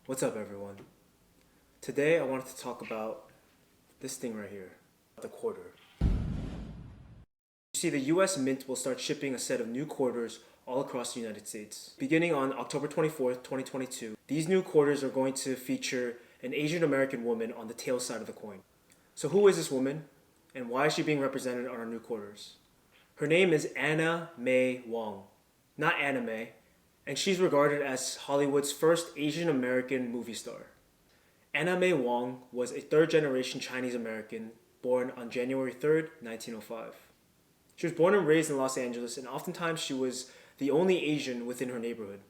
What's up, everyone? Today I wanted to talk about this thing right here, the quarter. You see, the US Mint will start shipping a set of new quarters all across the United States. Beginning on October 24th, 2022, these new quarters are going to feature an Asian American woman on the tail side of the coin. So who is this woman, and why is she being represented on our new quarters? Her name is Anna May Wong, not Anna May, and she's regarded as Hollywood's first Asian American movie star. Anna May Wong was a third-generation Chinese American born on January 3rd, 1905. She was born and raised in Los Angeles, and oftentimes she was the only Asian within her neighborhood.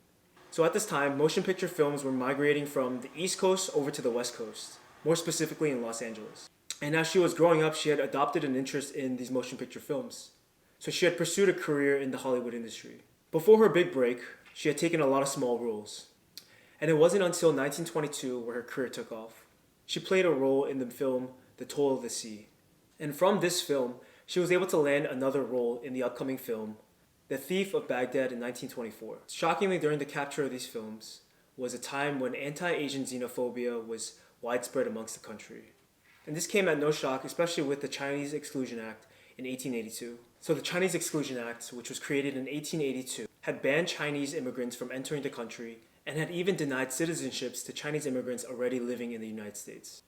So at this time, motion picture films were migrating from the East Coast over to the West Coast, more specifically in Los Angeles. And as she was growing up, she had adopted an interest in these motion picture films. So she had pursued a career in the Hollywood industry. Before her big break, she had taken a lot of small roles. And it wasn't until 1922 where her career took off. She played a role in the film The Toll of the Sea. And from this film, she was able to land another role in the upcoming film, The Thief of Baghdad in 1924. Shockingly, during the capture of these films was a time when anti-Asian xenophobia was widespread amongst the country. And this came at no shock, especially with the Chinese Exclusion Act in 1882. So the Chinese Exclusion Act, which was created in 1882, had banned Chinese immigrants from entering the country and had even denied citizenships to Chinese immigrants already living in the United States.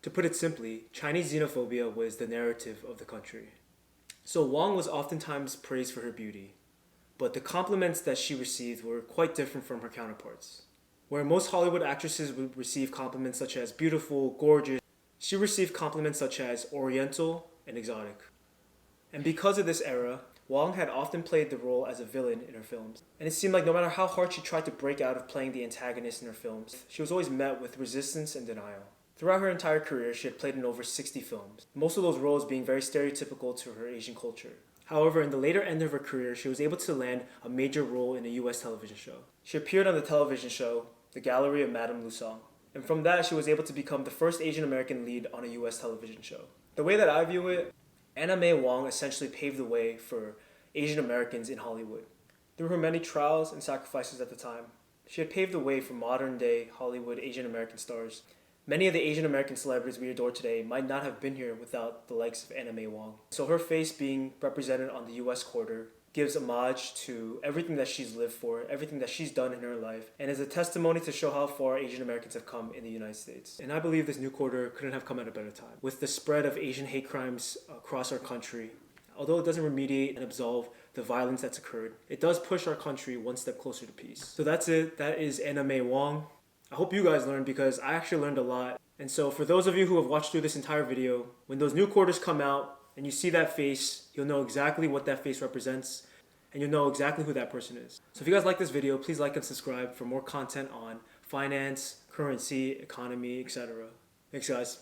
To put it simply, Chinese xenophobia was the narrative of the country. So Wong was oftentimes praised for her beauty, but the compliments that she received were quite different from her counterparts. Where most Hollywood actresses would receive compliments such as beautiful, gorgeous, she received compliments such as oriental and exotic. And because of this era, Wong had often played the role as a villain in her films. And it seemed like no matter how hard she tried to break out of playing the antagonist in her films, she was always met with resistance and denial. Throughout her entire career, she had played in over 60 films, most of those roles being very stereotypical to her Asian culture. However, in the later end of her career, she was able to land a major role in a US television show. She appeared on the television show, The Gallery of Madame Lusong. And from that, she was able to become the first Asian American lead on a US television show. The way that I view it, Anna May Wong essentially paved the way for Asian Americans in Hollywood. Through her many trials and sacrifices at the time, she had paved the way for modern-day Hollywood Asian American stars. Many of the Asian American celebrities we adore today might not have been here without the likes of Anna May Wong. So her face being represented on the US quarter gives homage to everything that she's lived for, everything that she's done in her life, and is a testimony to show how far Asian Americans have come in the United States. And I believe this new quarter couldn't have come at a better time. With the spread of Asian hate crimes across our country, although it doesn't remediate and absolve the violence that's occurred, it does push our country one step closer to peace. So that's it. That is Anna May Wong. I hope you guys learned, because I actually learned a lot. And so for those of you who have watched through this entire video, when those new quarters come out and you see that face, you'll know exactly what that face represents, and you'll know exactly who that person is. So if you guys like this video, please like and subscribe for more content on finance, currency, economy, etc. Thanks, guys.